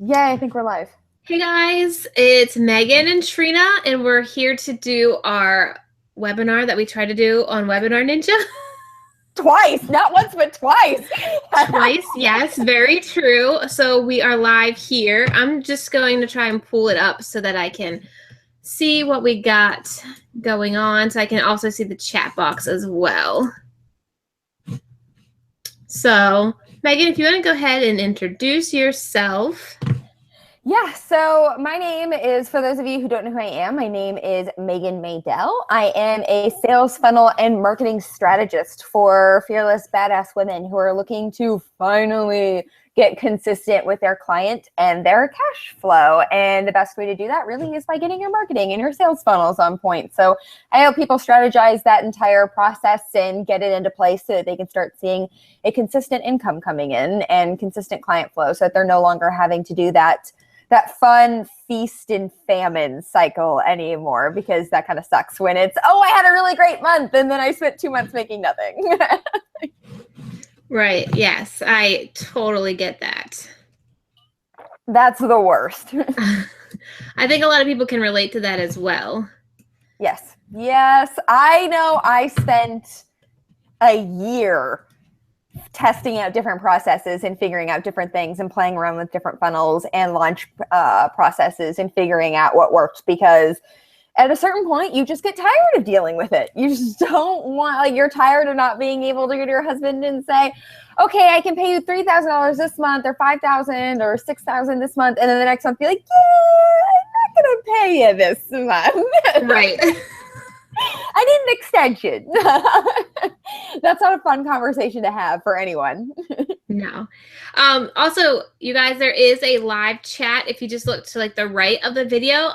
Yeah, I think we're live. Hey guys, it's Megan and Trena, and we're here to do our webinar that we try to do on Webinar Ninja. Twice, not once, but twice. Twice, yes, very true. So we are live here. I'm just going to try and pull it up so that I can see what we got going on, so I can also see the chat box as well. So, Megan, if you want to go ahead and introduce yourself. Yeah, so my name is, for those of you who don't know who I am, my name is Megan Maydell. I am a sales funnel and marketing strategist for fearless, badass women who are looking to finally get consistent with their client and their cash flow. And the best way to do that really is by getting your marketing and your sales funnels on point. So I help people strategize that entire process and get it into place so that they can start seeing a consistent income coming in and consistent client flow so that they're no longer having to do that fun feast and famine cycle anymore, because that kind of sucks when it's, oh, I had a really great month and then I spent 2 months making nothing. Right, yes, I totally get that. That's the worst. I think a lot of people can relate to that as well. Yes, I know. I spent a year testing out different processes and figuring out different things and playing around with different funnels and launch processes and figuring out what worked, because at a certain point you just get tired of dealing with it. You just don't want, like, you're tired of not being able to go to your husband and say, okay, I can pay you $3,000 this month or $5,000 or $6,000 this month, and then the next month be like, yeah, I'm not gonna pay you this month. Right. I need an extension. That's not a fun conversation to have for anyone. No. Also, you guys, there is a live chat. If you just look to like the right of the video,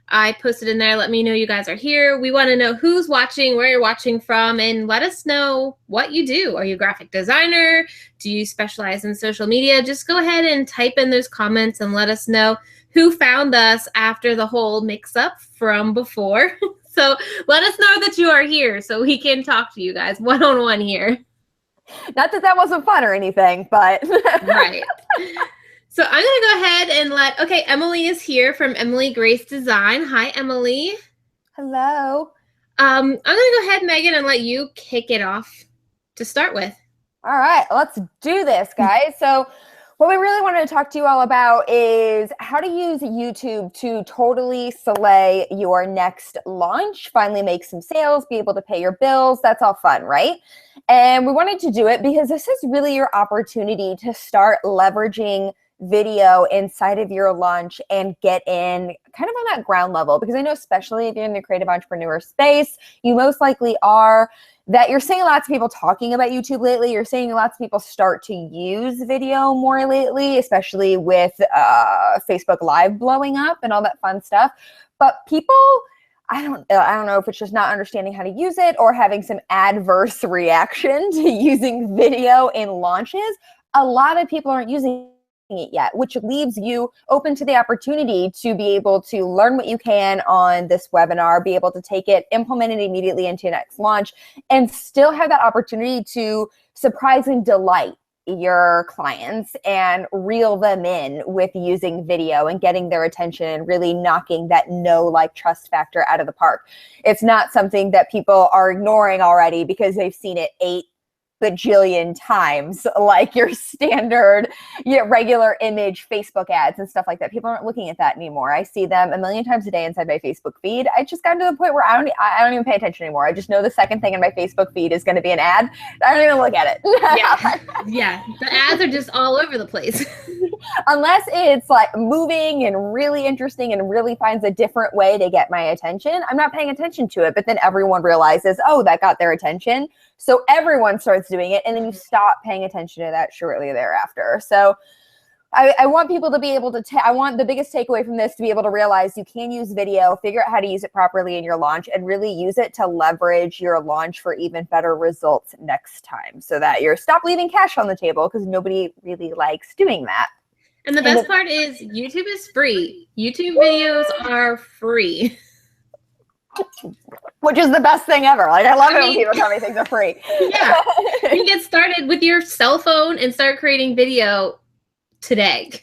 I posted in there. Let me know you guys are here. We want to know who's watching, where you're watching from, and let us know what you do. Are you a graphic designer? Do you specialize in social media? Just go ahead and type in those comments and let us know who found us after the whole mix-up from before. So let us know that you are here so we can talk to you guys one-on-one here. Not that that wasn't fun or anything, but. Right. So I'm going to go ahead and okay, Emily is here from Emily Grace Design. Hi, Emily. Hello. I'm going to go ahead, Megan, and let you kick it off to start with. All right, let's do this, guys. So what we really wanted to talk to you all about is how to use YouTube to totally slay your next launch, finally make some sales, be able to pay your bills. That's all fun, right? And we wanted to do it because this is really your opportunity to start leveraging video inside of your launch and get in kind of on that ground level, because I know especially if you're in the creative entrepreneur space, you most likely are, that you're seeing lots of people talking about YouTube lately. You're seeing lots of people start to use video more lately, especially with Facebook Live blowing up and all that fun stuff. But people, I don't know if it's just not understanding how to use it or having some adverse reaction to using video in launches. A lot of people aren't using it yet, which leaves you open to the opportunity to be able to learn what you can on this webinar, be able to take it, implement it immediately into your next launch, and still have that opportunity to surprise and delight your clients and reel them in with using video and getting their attention and really knocking that know, like, trust factor out of the park. It's not something that people are ignoring already because they've seen it 8 bajillion times, like your standard, regular image Facebook ads and stuff like that. People aren't looking at that anymore. I see them a million times a day inside my Facebook feed. I just got to the point where I don't even pay attention anymore. I just know the second thing in my Facebook feed is going to be an ad. I don't even look at it. Yeah. The ads are just all over the place. Unless it's like moving and really interesting and really finds a different way to get my attention, I'm not paying attention to it. But then everyone realizes, oh, that got their attention. So everyone starts doing it, and then you stop paying attention to that shortly thereafter. So I want people to be able to, I want the biggest takeaway from this to be able to realize you can use video, figure out how to use it properly in your launch, and really use it to leverage your launch for even better results next time, so that you're stop leaving cash on the table, because nobody really likes doing that. And the best part is YouTube is free. YouTube videos are free. Which is the best thing ever. Like, I love it when people tell me things are free. Yeah. You can get started with your cell phone and start creating video today.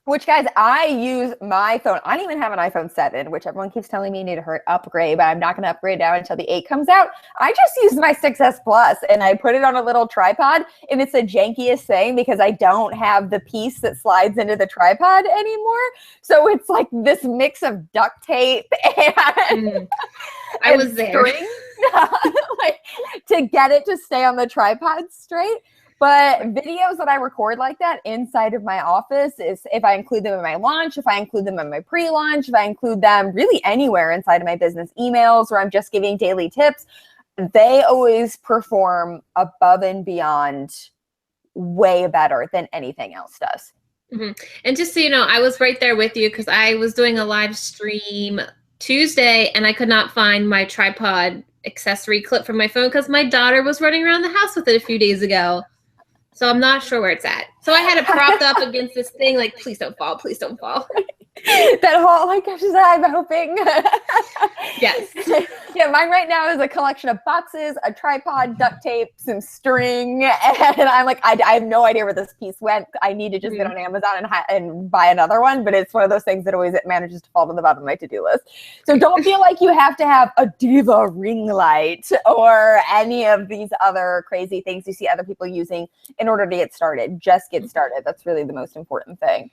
Which, guys, I use my phone. I don't even have an iPhone 7, which everyone keeps telling me I need to upgrade, but I'm not going to upgrade now until the 8 comes out. I just use my 6S Plus and I put it on a little tripod, and it's the jankiest thing because I don't have the piece that slides into the tripod anymore. So it's like this mix of duct tape and, I was there. string like, to get it to stay on the tripod straight. But videos that I record like that inside of my office is if I include them in my launch, if I include them in my pre-launch, if I include them really anywhere inside of my business emails where I'm just giving daily tips, they always perform above and beyond way better than anything else does. Mm-hmm. And just so you know, I was right there with you because I was doing a live stream Tuesday and I could not find my tripod accessory clip from my phone because my daughter was running around the house with it a few days ago. So I'm not sure where it's at. So I had it propped up against this thing, like, please don't fall, please don't fall. That whole, like, I'm hoping. Yes. Yeah, mine right now is a collection of boxes, a tripod, duct tape, some string, and I'm like, I have no idea where this piece went. I need to just get on Amazon and buy another one, but it's one of those things that always manages to fall to the bottom of my to-do list. So don't feel like you have to have a diva ring light or any of these other crazy things you see other people using in order to get started. Just get started. That's really the most important thing.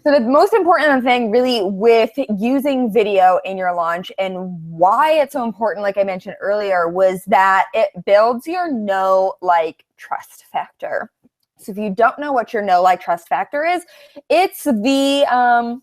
So the most important thing really with using video in your launch and why it's so important, like I mentioned earlier, was that it builds your know, like, trust factor. So if you don't know what your know, like, trust factor is, it's the,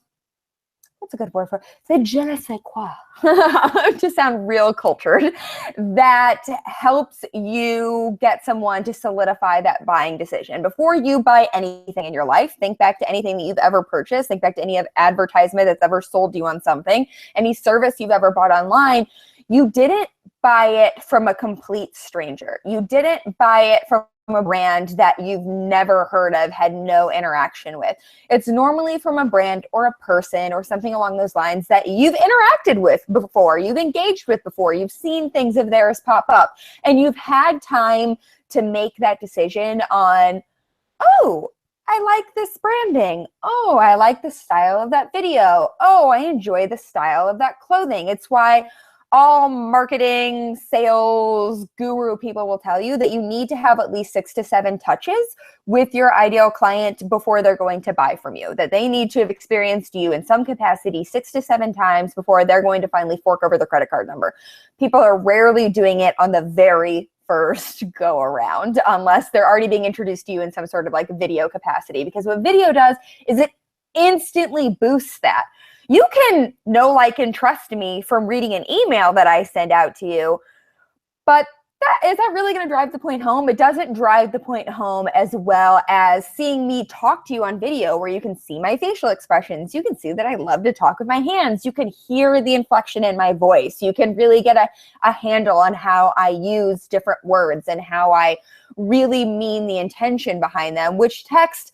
what's a good word for it? The je ne sais quoi, to sound real cultured, that helps you get someone to solidify that buying decision. Before you buy anything in your life, think back to anything that you've ever purchased, think back to any advertisement that's ever sold you on something, any service you've ever bought online. You didn't buy it from a complete stranger. You didn't buy it from a brand that you've never heard of, had no interaction with. It's normally from a brand or a person or something along those lines that you've interacted with before, you've engaged with before, you've seen things of theirs pop up, and you've had time to make that decision on, oh, I like this branding. Oh, I like the style of that video. Oh, I enjoy the style of that clothing. It's why all marketing, sales, guru people will tell you that you need to have at least 6 to 7 touches with your ideal client before they're going to buy from you, that they need to have experienced you in some capacity 6 to 7 times before they're going to finally fork over their credit card number. People are rarely doing it on the very first go around unless they're already being introduced to you in some sort of like video capacity, because what video does is it instantly boosts that. You can know, like, and trust me from reading an email that I send out to you, but is that really going to drive the point home? It doesn't drive the point home as well as seeing me talk to you on video where you can see my facial expressions. You can see that I love to talk with my hands. You can hear the inflection in my voice. You can really get a handle on how I use different words and how I really mean the intention behind them, which text,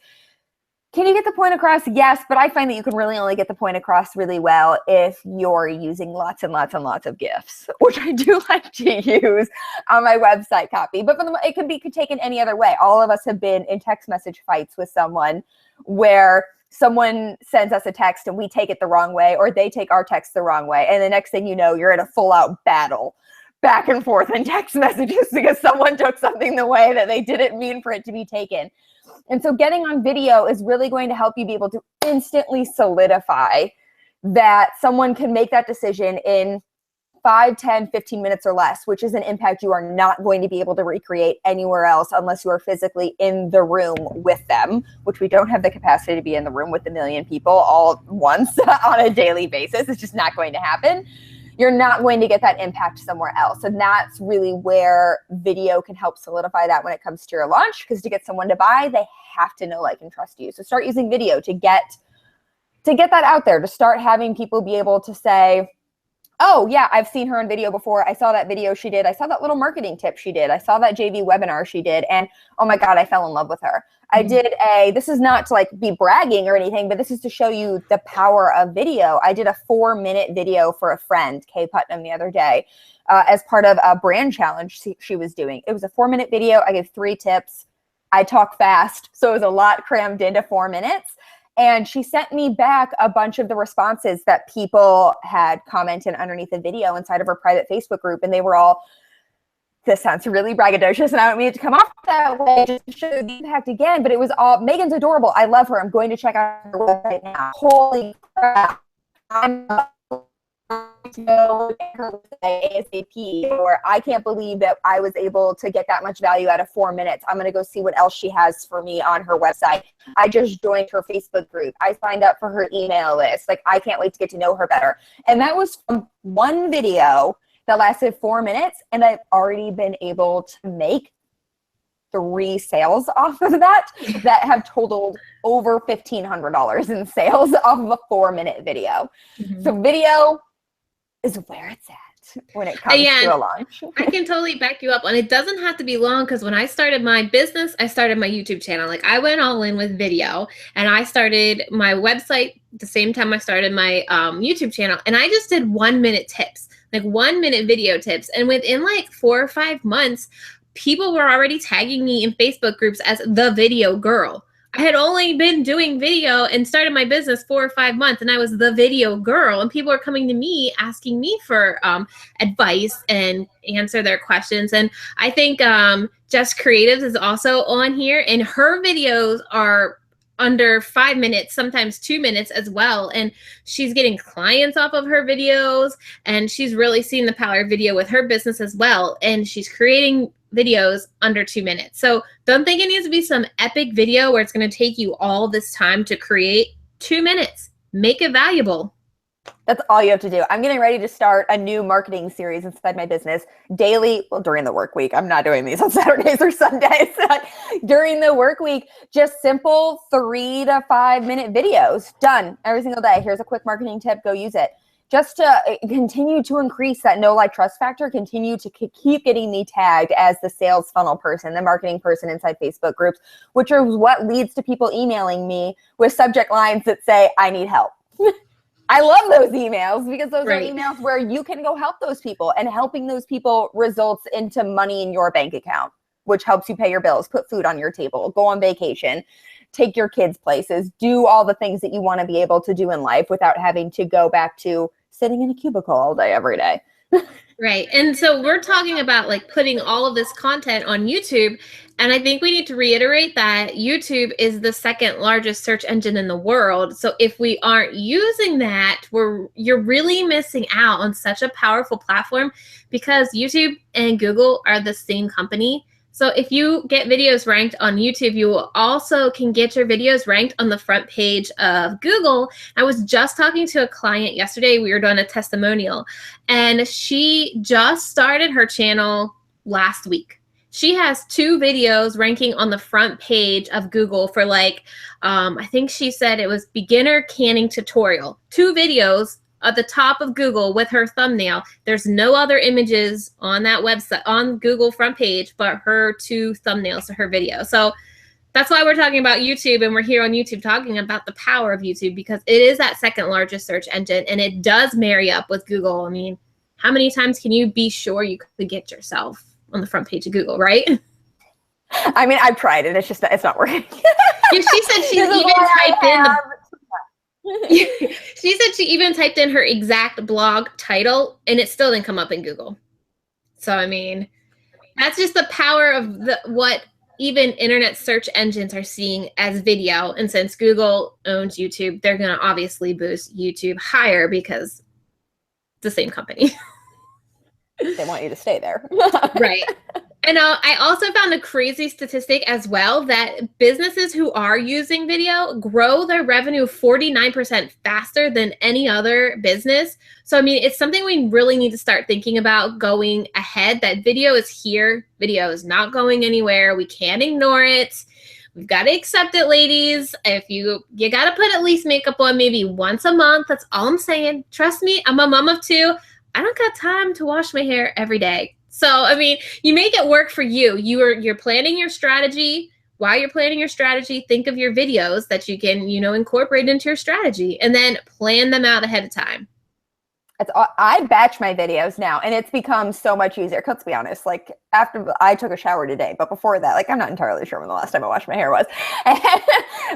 can you get the point across? Yes, but I find that you can really only get the point across really well if you're using lots and lots and lots of GIFs, which I do like to use on my website copy. But it can be taken any other way. All of us have been in text message fights with someone where someone sends us a text and we take it the wrong way, or they take our text the wrong way. And the next thing you know, you're in a full-out battle back and forth in text messages because someone took something the way that they didn't mean for it to be taken. And so getting on video is really going to help you be able to instantly solidify that someone can make that decision in 5, 10, 15 minutes or less, which is an impact you are not going to be able to recreate anywhere else unless you are physically in the room with them, which we don't have the capacity to be in the room with a million people all at once on a daily basis. It's just not going to happen. You're not going to get that impact somewhere else. And that's really where video can help solidify that when it comes to your launch, because to get someone to buy, they have to know, like, and trust you. So start using video to get that out there, to start having people be able to say, oh yeah, I've seen her on video before. I saw that video she did. I saw that little marketing tip she did. I saw that JV webinar she did. And oh my God, I fell in love with her. I did this is not to like be bragging or anything, but this is to show you the power of video. I did a 4-minute video for a friend, Kay Putnam, the other day as part of a brand challenge she was doing. It was a 4-minute video. I gave 3 tips. I talk fast, so it was a lot crammed into 4 minutes. And she sent me back a bunch of the responses that people had commented underneath the video inside of her private Facebook group. And they were all, this sounds really braggadocious and I don't mean it to come off that way, just to show the impact again, but it was all, Meghan's adorable. I love her. I'm going to check out her website now. Holy crap. I'm to go to her website ASAP, or I can't believe that I was able to get that much value out of 4 minutes. I'm going to go see what else she has for me on her website. I just joined her Facebook group. I signed up for her email list. Like, I can't wait to get to know her better. And that was from one video that lasted 4 minutes, and I've already been able to make 3 sales off of that have totaled over $1,500 in sales off of a 4-minute video. So video is where it's at when it comes to a launch. I can totally back you up. And it doesn't have to be long, because when I started my business, I started my YouTube channel. Like, I went all in with video, and I started my website the same time I started my YouTube channel. And I just did 1-minute tips. Like 1-minute video tips. And within like 4 or 5 months, people were already tagging me in Facebook groups as the video girl. I had only been doing video and started my business 4 or 5 months, and I was the video girl. And people were coming to me asking me for advice and answer their questions. And I think Just Creatives is also on here, and her videos are under 5 minutes, sometimes 2 minutes as well. And she's getting clients off of her videos, and she's really seeing the power of video with her business as well. And she's creating videos under 2 minutes. So don't think it needs to be some epic video where it's going to take you all this time to create. 2 minutes, make it valuable. That's all you have to do. I'm getting ready to start a new marketing series inside my business daily. Well, during the work week, I'm not doing these on Saturdays or Sundays. During the work week, just simple 3 to 5 minute videos, done every single day. Here's a quick marketing tip. Go use it. Just to continue to increase that know, like, trust factor, continue to keep getting me tagged as the sales funnel person, the marketing person inside Facebook groups, which are what leads to people emailing me with subject lines that say, I need help. I love those emails, because those are emails where you can go help those people, and helping those people results into money in your bank account, which helps you pay your bills, put food on your table, go on vacation, take your kids places, do all the things that you want to be able to do in life without having to go back to sitting in a cubicle all day, every day. Right. And so we're talking about like putting all of this content on YouTube. And I think we need to reiterate that YouTube is the second largest search engine in the world. So if we aren't using that, you're really missing out on such a powerful platform, because YouTube and Google are the same company. So if you get videos ranked on YouTube, you also can get your videos ranked on the front page of Google. I was just talking to a client yesterday. We were doing a testimonial, and she just started her channel last week. She has 2 videos ranking on the front page of Google for like, I think she said it was beginner canning tutorial. 2 videos at the top of Google with her thumbnail. There's no other images on that website, on Google front page, but her 2 thumbnails to her video. So that's why we're talking about YouTube, and we're here on YouTube talking about the power of YouTube, because it is that second largest search engine, and it does marry up with Google. I mean, how many times can you be sure you could get yourself on the front page of Google, right? I mean, I've tried it. It's not working. She said she even typed in she said she even typed in her exact blog title, and it still didn't come up in Google. So, I mean, that's just the power of what even internet search engines are seeing as video. And since Google owns YouTube, they're going to obviously boost YouTube higher, because it's the same company. They want you to stay there. Right. And I also found a crazy statistic as well, that businesses who are using video grow their revenue 49% faster than any other business. So, I mean, it's something we really need to start thinking about going ahead, that video is here. Video is not going anywhere. We can't ignore it. We've got to accept it, ladies. If you got to put at least makeup on maybe once a month. That's all I'm saying. Trust me, I'm a mom of 2. I don't got time to wash my hair every day. So, I mean, you make it work for you. You're planning your strategy. While you're planning your strategy, think of your videos that you can, incorporate into your strategy, and then plan them out ahead of time. I batch my videos now, and it's become so much easier. Let's be honest, like, after I took a shower today, but before that, like, I'm not entirely sure when the last time I washed my hair was.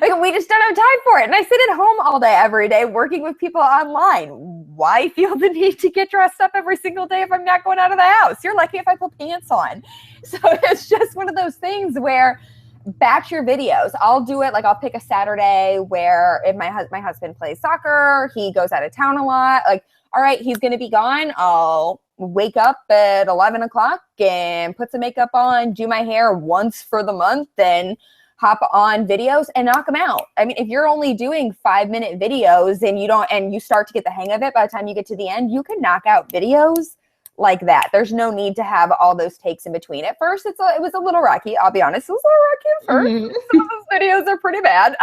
Like, we just don't have time for it. And I sit at home all day, every day, working with people online. Why feel the need to get dressed up every single day if I'm not going out of the house? You're lucky if I put pants on. So it's just one of those things where batch your videos. I'll do it. Like, I'll pick a Saturday where if my husband plays soccer, he goes out of town a lot. Like, all right, he's going to be gone. I'll wake up at 11 o'clock and put some makeup on, do my hair once for the month, and hop on videos and knock them out. I mean, if you're only doing 5-minute videos and you start to get the hang of it, by the time you get to the end, you can knock out videos like that. There's no need to have all those takes in between. At first, it was a little rocky. I'll be honest, it was a little rocky at first. Some of those videos are pretty bad.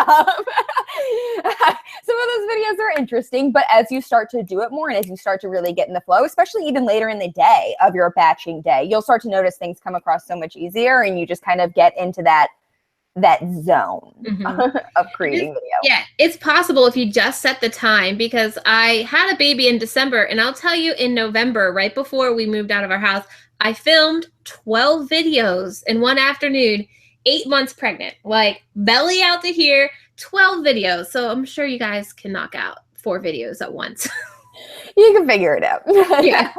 Some of those videos are interesting, but as you start to do it more and as you start to really get in the flow, especially even later in the day of your batching day, you'll start to notice things come across so much easier, and you just kind of get into that zone of creating video. Yeah, it's possible if you just set the time, because I had a baby in December, and I'll tell you, in November, right before we moved out of our house, I filmed 12 videos in one afternoon, 8 months pregnant, like belly out to here, 12 videos. So I'm sure you guys can knock out 4 videos at once. You can figure it out. Yeah.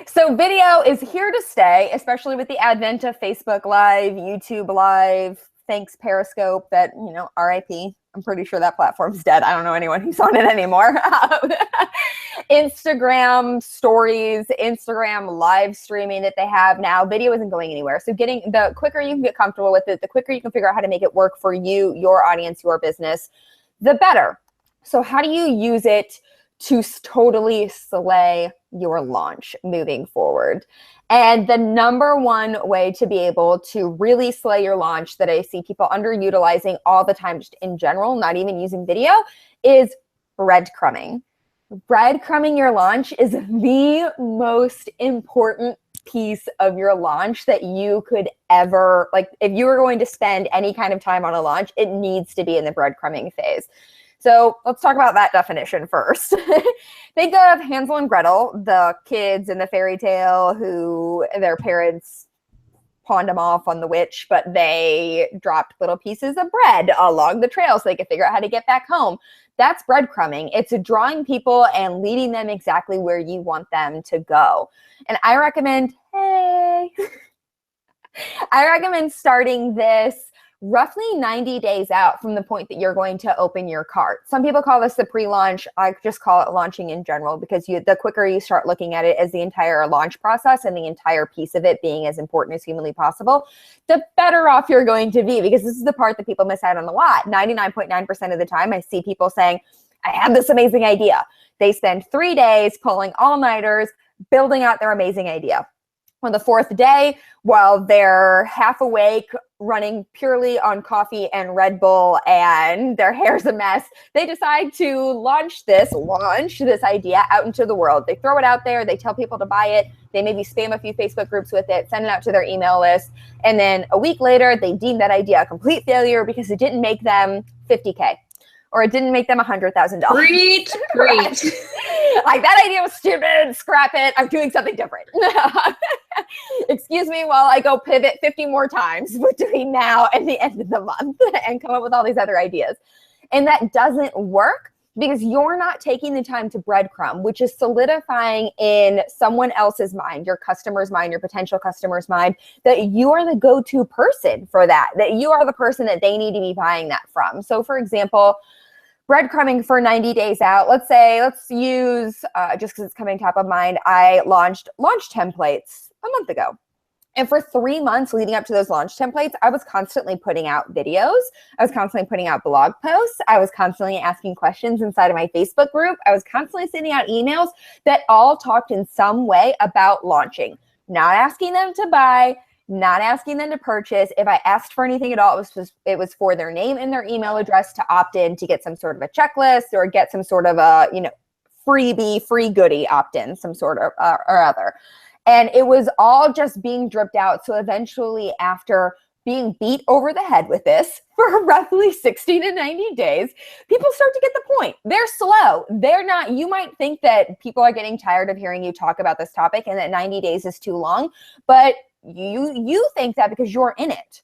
So video is here to stay, especially with the advent of Facebook Live, YouTube Live, thanks Periscope, that, RIP. I'm pretty sure that platform's dead. I don't know anyone who's on it anymore. Instagram stories, Instagram live streaming that they have now. Video isn't going anywhere. So the quicker you can get comfortable with it, the quicker you can figure out how to make it work for you, your audience, your business, the better. So how do you use it to totally slay your launch moving forward? And the number one way to be able to really slay your launch that I see people underutilizing all the time, just in general, not even using video, is breadcrumbing. Breadcrumbing your launch is the most important piece of your launch that you could ever, like, if you were going to spend any kind of time on a launch, it needs to be in the breadcrumbing phase. So let's talk about that definition first. Think of Hansel and Gretel, the kids in the fairy tale who their parents pawned them off on the witch, but they dropped little pieces of bread along the trail so they could figure out how to get back home. That's breadcrumbing. It's drawing people and leading them exactly where you want them to go. And I recommend starting this roughly 90 days out from the point that you're going to open your cart. Some people call this the pre-launch. I just call it launching in general, because the quicker you start looking at it as the entire launch process and the entire piece of it being as important as humanly possible, the better off you're going to be, because this is the part that people miss out on a lot. 99.9% of the time I see people saying, I have this amazing idea. They spend 3 days pulling all-nighters, building out their amazing idea. On the 4th day, while they're half awake, running purely on coffee and Red Bull, and their hair's a mess, they decide to launch this idea out into the world. They throw it out there. They tell people to buy it. They maybe spam a few Facebook groups with it, send it out to their email list. And then a week later, they deem that idea a complete failure because it didn't make them $50K. Or it didn't make them $100,000. Preach. Like, that idea was stupid, scrap it, I'm doing something different. Excuse me while I go pivot 50 more times between now and the end of the month and come up with all these other ideas. And that doesn't work because you're not taking the time to breadcrumb, which is solidifying in someone else's mind, your customer's mind, your potential customer's mind, that you are the go-to person for that you are the person that they need to be buying that from. So for example, breadcrumbing for 90 days out. Let's use, just because it's coming top of mind, I launched launch templates a month ago. And for 3 months leading up to those launch templates, I was constantly putting out videos. I was constantly putting out blog posts. I was constantly asking questions inside of my Facebook group. I was constantly sending out emails that all talked in some way about launching, not asking them to buy, not asking them to purchase. If I asked for anything at all, it was for their name and their email address to opt in to get some sort of a checklist or get some sort of a, freebie, free goodie opt-in, some sort of or other. And it was all just being dripped out. So eventually, after being beat over the head with this for roughly 60 to 90 days, people start to get the point. They're slow. They're not, you might think that people are getting tired of hearing you talk about this topic and that 90 days is too long, but you think that because you're in it.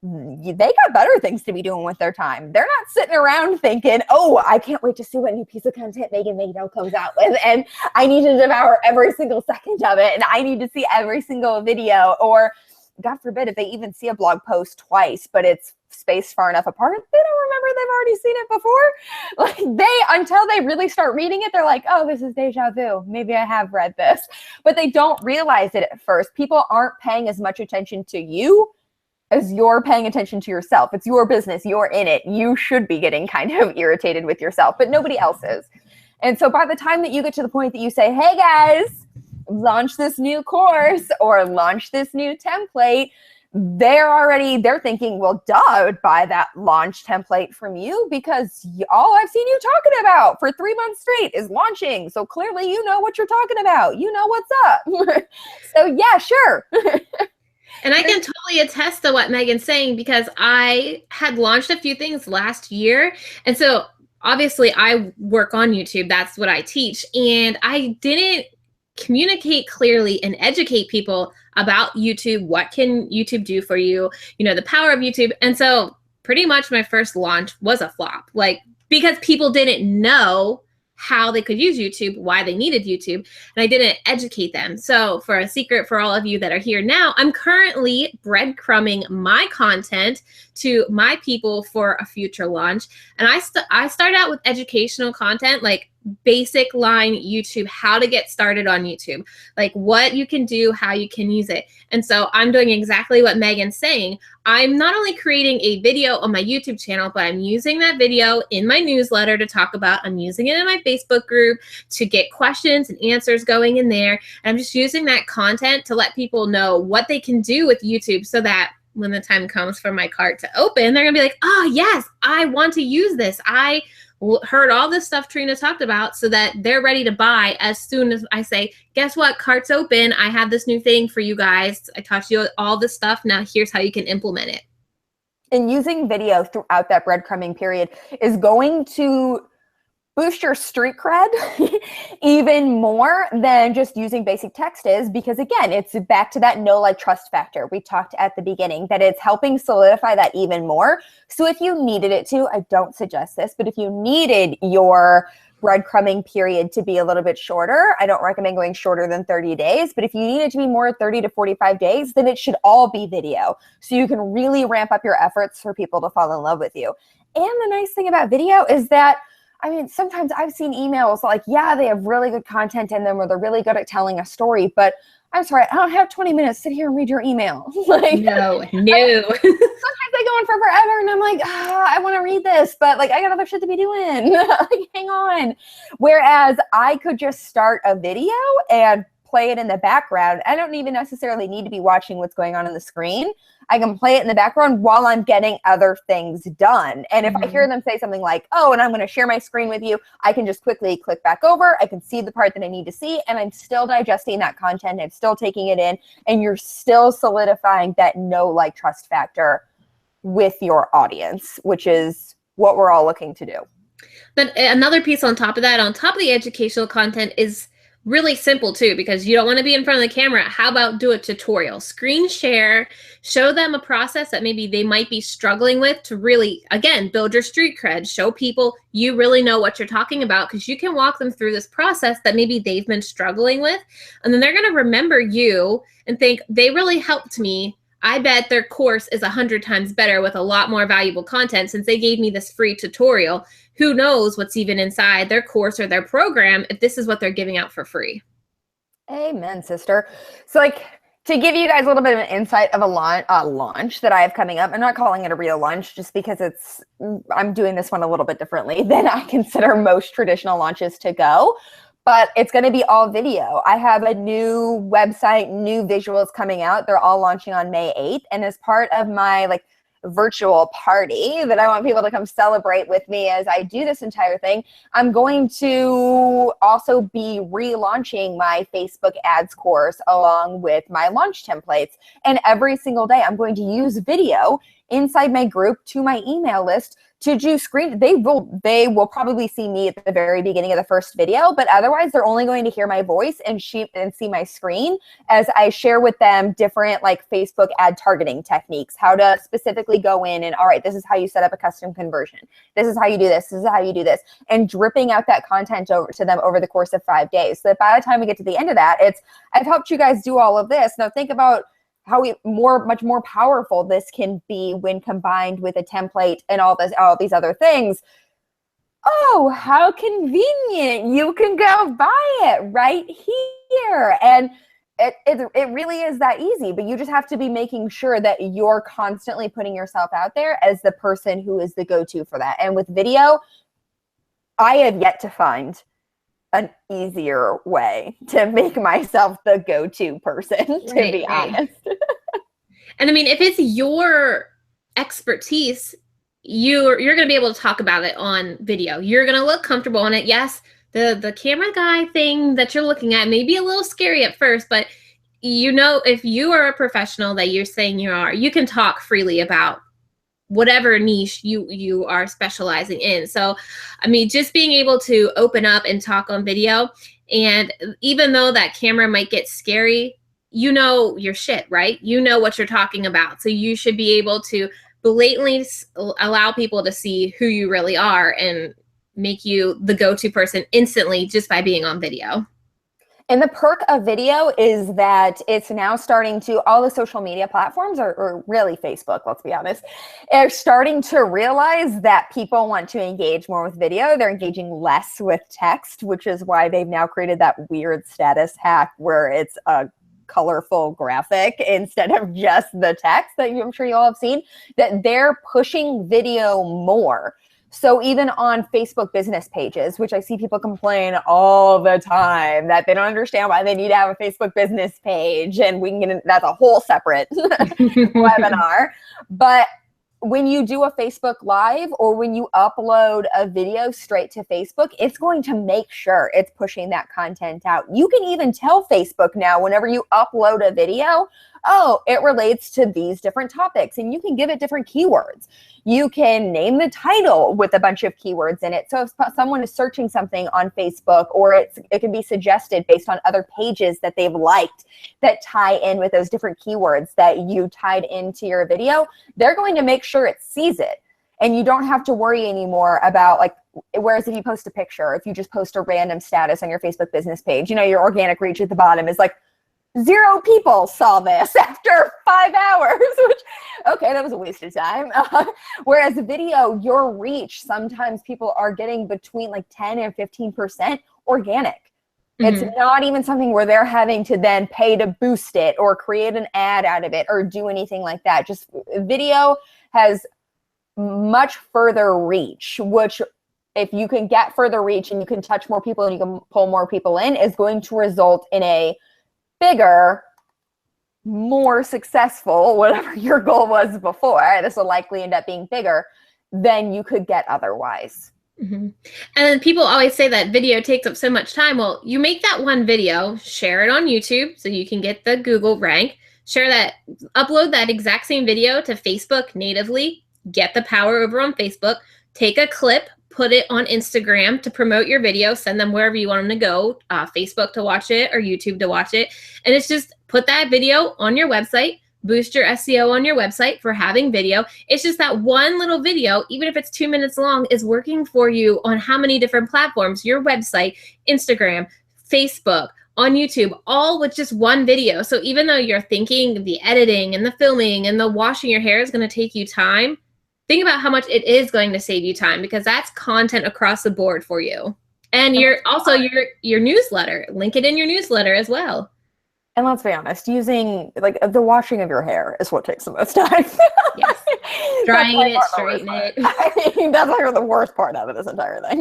they got better things to be doing with their time. They're not sitting around thinking, oh, I can't wait to see what new piece of content Meghan comes out with, and I need to devour every single second of it, and I need to see every single video. Or God forbid if they even see a blog post twice, but it's spaced far enough apart, they don't remember they've already seen it before. Like until they really start reading it, they're like, oh, this is deja vu. Maybe I have read this. But they don't realize it at first. People aren't paying as much attention to you as you're paying attention to yourself. It's your business. You're in it. You should be getting kind of irritated with yourself, but nobody else is. And so by the time that you get to the point that you say, hey guys, launch this new course or launch this new template, they're thinking, well, duh, I would buy that launch template from you because all I've seen you talking about for 3 months straight is launching. So clearly you know what you're talking about. You know what's up. So yeah, sure. And I can totally attest to what Meghan's saying because I had launched a few things last year. And so obviously I work on YouTube. That's what I teach. And I didn't communicate clearly and educate people about YouTube. What can YouTube do for you? You know, the power of YouTube. And so pretty much my first launch was a flop, like because people didn't know how they could use YouTube, why they needed YouTube, and I didn't educate them. So for a secret for all of you that are here now, I'm currently breadcrumbing my content to my people for a future launch. And I start out with educational content, like basic line YouTube, how to get started on YouTube, like what you can do, how you can use it. And so I'm doing exactly what Meghan's saying. I'm not only creating a video on my YouTube channel, but I'm using that video in my newsletter to talk about. I'm using it in my Facebook group to get questions and answers going in there. And I'm just using that content to let people know what they can do with YouTube so that when the time comes for my cart to open, they're gonna be like, oh yes, I want to use this. I heard all this stuff Trena talked about, so that they're ready to buy as soon as I say, guess what, cart's open. I have this new thing for you guys. I taught you all this stuff. Now here's how you can implement it. And using video throughout that breadcrumbing period is going to boost your street cred even more than just using basic text is, because again, it's back to that know, like, trust factor we talked at the beginning, that it's helping solidify that even more. So if you needed it to, I don't suggest this, but if you needed your breadcrumbing period to be a little bit shorter, I don't recommend going shorter than 30 days, but if you need it to be more 30 to 45 days, then it should all be video. So you can really ramp up your efforts for people to fall in love with you. And the nice thing about video is that, I mean, sometimes I've seen emails like, yeah, they have really good content in them, or they're really good at telling a story, but I'm sorry, I don't have 20 minutes to sit here and read your email. Like, no. Sometimes they go on for forever and I'm like, I want to read this, but like, I got other shit to be doing. Like, hang on. Whereas I could just start a video and play it in the background. I don't even necessarily need to be watching what's going on the screen. I can play it in the background while I'm getting other things done. And if I hear them say something like, oh, and I'm going to share my screen with you, I can just quickly click back over. I can see the part that I need to see, and I'm still digesting that content. I'm still taking it in, and you're still solidifying that know, like, trust factor with your audience, which is what we're all looking to do. But another piece on top of that, on top of the educational content, is really simple too, because you don't want to be in front of the camera. How about do a tutorial, screen share, show them a process that maybe they might be struggling with to really, again, build your street cred, show people you really know what you're talking about, because you can walk them through this process that maybe they've been struggling with. And then they're going to remember you and think, they really helped me. I bet their course is 100 times better with a lot more valuable content since they gave me this free tutorial. Who knows what's even inside their course or their program if this is what they're giving out for free. Amen, sister. So, like, to give you guys a little bit of an insight of a launch that I have coming up, I'm not calling it a real launch just because I'm doing this one a little bit differently than I consider most traditional launches to go. But it's going to be all video. I have a new website, new visuals coming out. They're all launching on May 8th. And as part of my virtual party that I want people to come celebrate with me as I do this entire thing, I'm going to also be relaunching my Facebook ads course along with my launch templates. And every single day I'm going to use video inside my group to my email list to do screen. They will probably see me at the very beginning of the first video, but otherwise they're only going to hear my voice and see my screen as I share with them different like Facebook ad targeting techniques, how to specifically go in and, all right, this is how you set up a custom conversion. This is how you do this. This is how you do this. And dripping out that content over to them over the course of 5 days. So that by the time we get to the end of that, I've helped you guys do all of this. Now think about how much more powerful this can be when combined with a template and all these other things. Oh, how convenient. You can go buy it right here. And it really is that easy, but you just have to be making sure that you're constantly putting yourself out there as the person who is the go-to for that. And with video, I have yet to find an easier way to make myself the go-to person, to be honest. And I mean, if it's your expertise, you're going to be able to talk about it on video. You're going to look comfortable on it. Yes, the camera guy thing that you're looking at may be a little scary at first, but you know, if you are a professional that you're saying you are, you can talk freely about whatever niche you are specializing in. So, I mean, just being able to open up and talk on video, and even though that camera might get scary, you know your shit, right? You know what you're talking about. So you should be able to blatantly allow people to see who you really are and make you the go-to person instantly just by being on video. And the perk of video is that it's now starting to, all the social media platforms, or really Facebook, let's be honest, are starting to realize that people want to engage more with video. They're engaging less with text, which is why they've now created that weird status hack where it's a colorful graphic instead of just the text that I'm sure you all have seen, that they're pushing video more. So even on Facebook business pages, which I see people complain all the time that they don't understand why they need to have a Facebook business page, and we can get into, that's a whole separate webinar. But when you do a Facebook Live or when you upload a video straight to Facebook, it's going to make sure it's pushing that content out. You can even tell Facebook now whenever you upload a video, oh, it relates to these different topics, and you can give it different keywords. You can name the title with a bunch of keywords in it. So if someone is searching something on Facebook, or it can be suggested based on other pages that they've liked that tie in with those different keywords that you tied into your video, they're going to make sure it sees it. And you don't have to worry anymore about, like, whereas if you post a picture, if you just post a random status on your Facebook business page, you know, your organic reach at the bottom is like, 0 people saw this after 5 hours, which, okay, that was a waste of time. Whereas video, your reach, sometimes people are getting between like 10 and 15% organic. Mm-hmm. It's not even something where they're having to then pay to boost it or create an ad out of it or do anything like that. Just video has much further reach, which if you can get further reach and you can touch more people and you can pull more people in, is going to result in a bigger, more successful, whatever your goal was before. This will likely end up being bigger than you could get otherwise. Mm-hmm. And people always say that video takes up so much time. Well, you make that one video, share it on YouTube so you can get the Google rank, share that, upload that exact same video to Facebook natively, get the power over on Facebook, take a clip, put it on Instagram to promote your video, send them wherever you want them to go, Facebook to watch it or YouTube to watch it. And it's just put that video on your website, boost your SEO on your website for having video. It's just that one little video, even if it's 2 minutes long, is working for you on how many different platforms, your website, Instagram, Facebook, on YouTube, all with just one video. So even though you're thinking the editing and the filming and the washing your hair is going to take you time, think about how much it is going to save you time, because that's content across the board for you. And you're also your newsletter, link it in your newsletter as well. And let's be honest, using like the washing of your hair is what takes the most time. Yes. Drying it, straightening it. I mean, that's like the worst part of it, this entire thing.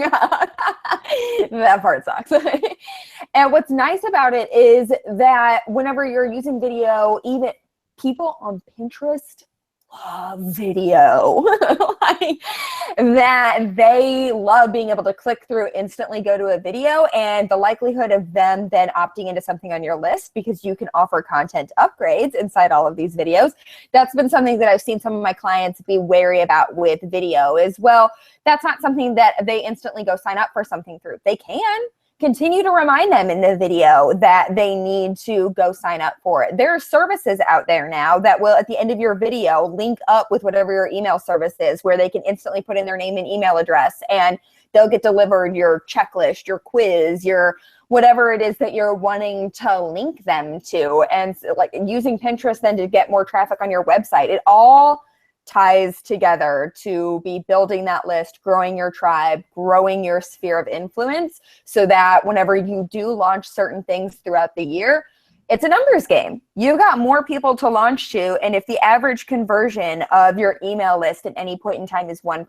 That part sucks. And what's nice about it is that whenever you're using video, even people on Pinterest love video. Like, that they love being able to click through, instantly go to a video, and the likelihood of them then opting into something on your list because you can offer content upgrades inside all of these videos. That's been something that I've seen some of my clients be wary about with video as well. That's not something that they instantly go sign up for something through. They can continue to remind them in the video that they need to go sign up for it. There are services out there now that will, at the end of your video, link up with whatever your email service is, where they can instantly put in their name and email address, and they'll get delivered your checklist, your quiz, your whatever it is that you're wanting to link them to. And so, like, using Pinterest then to get more traffic on your website, it all ties together to be building that list, growing your tribe, growing your sphere of influence, so that whenever you do launch certain things throughout the year, it's a numbers game. You got more people to launch to, and if the average conversion of your email list at any point in time is 1%,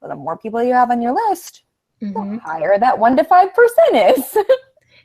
well, the more people you have on your list, the higher that 1 to 5% is.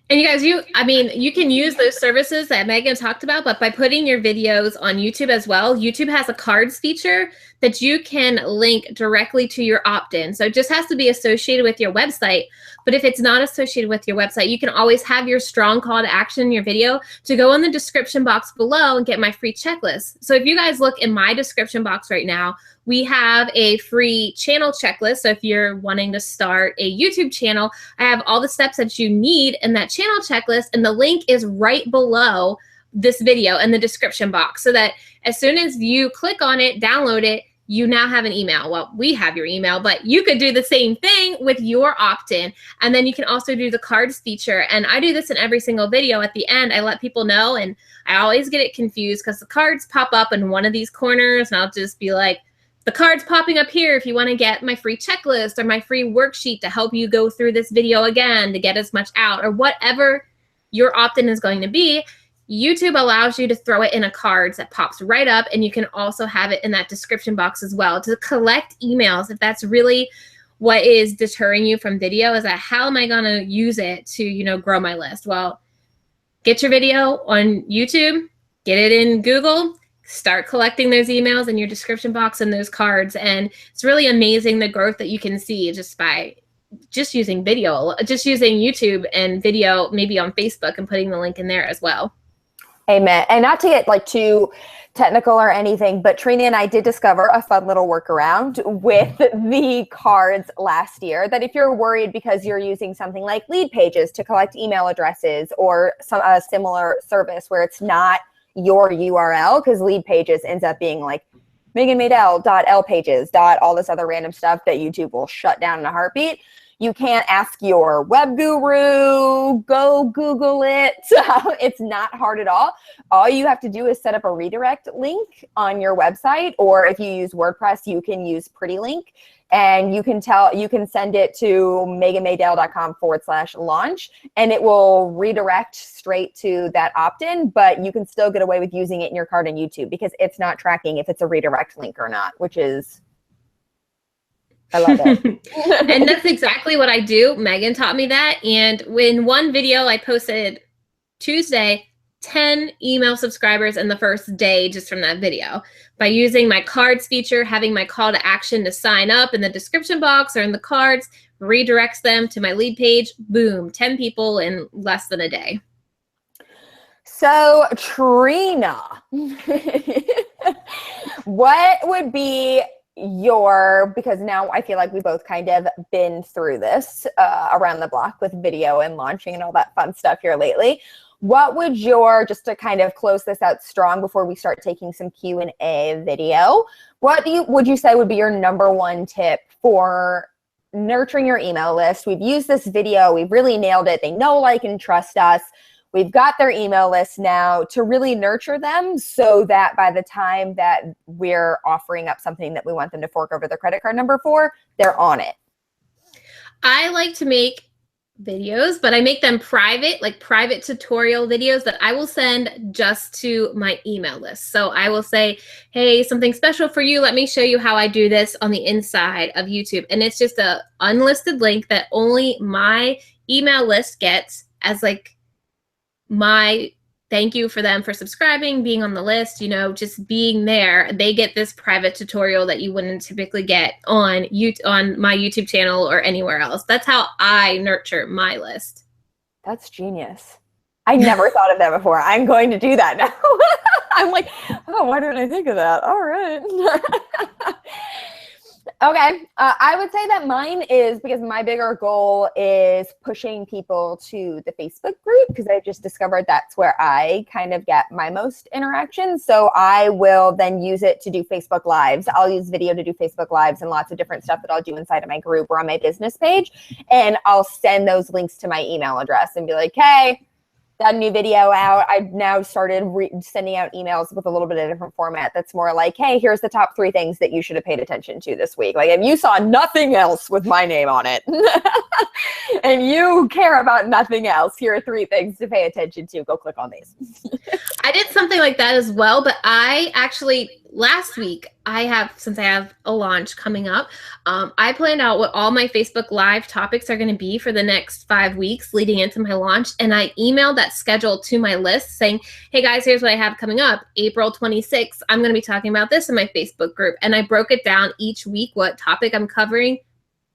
And you guys, you can use those services that Megan talked about, but by putting your videos on YouTube as well, YouTube has a cards feature that you can link directly to your opt-in. So it just has to be associated with your website. But if it's not associated with your website, you can always have your strong call to action in your video to go in the description box below and get my free checklist. So if you guys look in my description box right now, we have a free channel checklist. So if you're wanting to start a YouTube channel, I have all the steps that you need in that channel checklist, and the link is right below this video in the description box, so that as soon as you click on it, download it, you now have an email. Well, we have your email, but you could do the same thing with your opt-in. And then you can also do the cards feature. And I do this in every single video. At the end, I let people know, and I always get it confused because the cards pop up in one of these corners, and I'll just be like, the card's popping up here if you want to get my free checklist or my free worksheet to help you go through this video again to get as much out, or whatever your opt-in is going to be. YouTube allows you to throw it in a cards that pops right up, and you can also have it in that description box as well to collect emails. If that's really what is deterring you from video, is that how am I going to use it to, grow my list? Well, get your video on YouTube, get it in Google, start collecting those emails in your description box and those cards. And it's really amazing the growth that you can see just by using video, just using YouTube and video, maybe on Facebook, and putting the link in there as well. Amen. And not to get like too technical or anything, but Trena and I did discover a fun little workaround with the cards last year, that if you're worried because you're using something like Lead Pages to collect email addresses, or some similar service where it's not your URL, because Lead Pages ends up being like meganmadel.lpages. all this other random stuff that YouTube will shut down in a heartbeat. You can't ask your web guru, go Google it. It's not hard at all. All you have to do is set up a redirect link on your website, or if you use WordPress, you can use Pretty Link, and you can send it to meganmadel.com/launch, and it will redirect straight to that opt-in, but you can still get away with using it in your card on YouTube because it's not tracking if it's a redirect link or not, which is, I love it. And that's exactly what I do. Megan taught me that. And in one video I posted Tuesday, 10 email subscribers in the first day just from that video. By using my cards feature, having my call to action to sign up in the description box or in the cards, redirects them to my lead page. Boom, 10 people in less than a day. So Trena, what would be because now I feel like we both kind of been through this around the block with video and launching and all that fun stuff here lately. What would just to kind of close this out strong before we start taking some Q&A video, would you say would be your #1 tip for nurturing your email list? We've used this video, we've really nailed it. They know, like, and trust us. We've got their email list now to really nurture them, so that by the time that we're offering up something that we want them to fork over their credit card number for, they're on it. I like to make videos, but I make them private, like private tutorial videos that I will send just to my email list. So I will say, hey, something special for you. Let me show you how I do this on the inside of YouTube. And it's just a unlisted link that only my email list gets as like my thank you for them for subscribing, being on the list, you know, just being there. They get this private tutorial that you wouldn't typically get on my YouTube channel or anywhere else. That's how I nurture my list. That's genius. I never thought of that before. I'm going to do that now. I'm like, oh, why didn't I think of that? All right. Okay. I would say that mine is because my bigger goal is pushing people to the Facebook group, because I just discovered that's where I kind of get my most interactions. So I will then use it to do Facebook Lives. I'll use video to do Facebook Lives and lots of different stuff that I'll do inside of my group or on my business page. And I'll send those links to my email address and be like, hey, got a new video out. I've now started sending out emails with a little bit of a different format that's more like, hey, here's the top 3 things that you should have paid attention to this week. Like, if you saw nothing else with my name on it and you care about nothing else, here are 3 things to pay attention to. Go click on these. I did something like that as well, but I actually, last week, since I have a launch coming up, I planned out what all my Facebook Live topics are going to be for the next 5 weeks leading into my launch. And I emailed that schedule to my list saying, hey guys, here's what I have coming up. April 26th, I'm going to be talking about this in my Facebook group. And I broke it down each week, what topic I'm covering.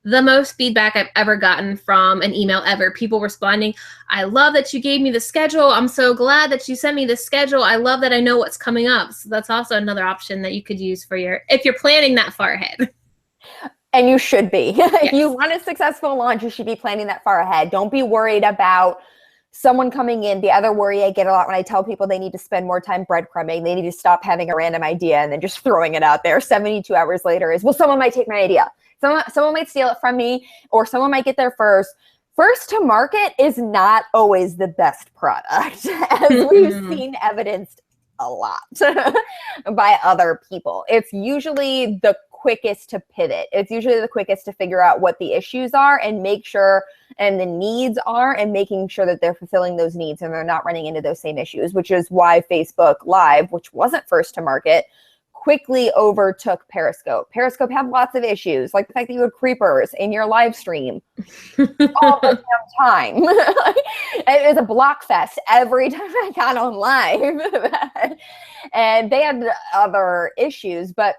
The most feedback I've ever gotten from an email ever. People responding, I love that you gave me the schedule. I'm so glad that you sent me the schedule. I love that I know what's coming up. So that's also another option that you could use for if you're planning that far ahead. And you should be. Yes. If you want a successful launch, you should be planning that far ahead. Don't be worried about someone coming in. The other worry I get a lot when I tell people they need to spend more time breadcrumbing, they need to stop having a random idea and then just throwing it out there 72 hours later is, well, someone might take my idea. Someone might steal it from me, or someone might get there first. First to market is not always the best product, as we've seen evidenced a lot by other people. It's usually the quickest to pivot. It's usually the quickest to figure out what the issues are and make sure, and the needs are, and making sure that they're fulfilling those needs and they're not running into those same issues, which is why Facebook Live, which wasn't first to market, quickly overtook Periscope. Periscope had lots of issues, like the fact that you had creepers in your live stream all the damn time. It was a block fest every time I got on live. And they had other issues, but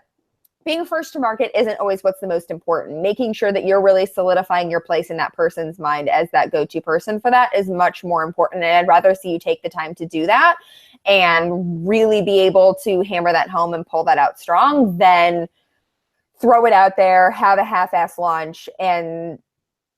being first to market isn't always what's the most important. Making sure that you're really solidifying your place in that person's mind as that go-to person for that is much more important. And I'd rather see you take the time to do that and really be able to hammer that home and pull that out strong than throw it out there, have a half-ass launch, and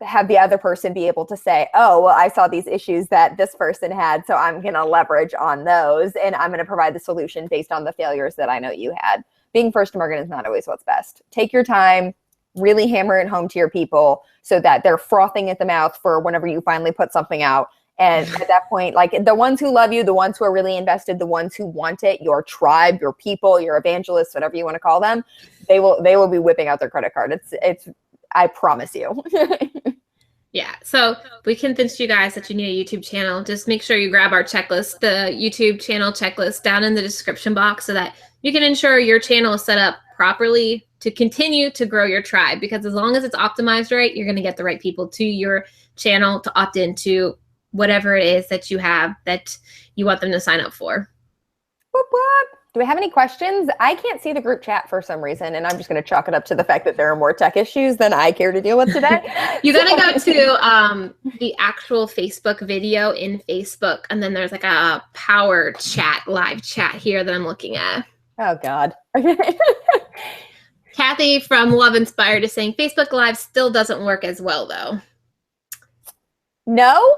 have the other person be able to say, oh, well, I saw these issues that this person had, so I'm going to leverage on those, and I'm going to provide the solution based on the failures that I know you had. Being first to market is not always what's best. Take your time, really hammer it home to your people so that they're frothing at the mouth for whenever you finally put something out. And at that point, like the ones who love you, the ones who are really invested, the ones who want it, your tribe, your people, your evangelists, whatever you want to call them, they will be whipping out their credit card. It's I promise you. Yeah. So we convinced you guys that you need a YouTube channel. Just make sure you grab our checklist, the YouTube channel checklist down in the description box, so that you can ensure your channel is set up properly to continue to grow your tribe. Because as long as it's optimized right, you're going to get the right people to your channel to opt into whatever it is that you have that you want them to sign up for. Whoop, whoop. Do we have any questions? I can't see the group chat for some reason, and I'm just going to chalk it up to the fact that there are more tech issues than I care to deal with today. You got to go to the actual Facebook video in Facebook, and then there's like a power chat, live chat here that I'm looking at. Oh, God. Kathy from Love Inspired is saying Facebook Live still doesn't work as well, though. No?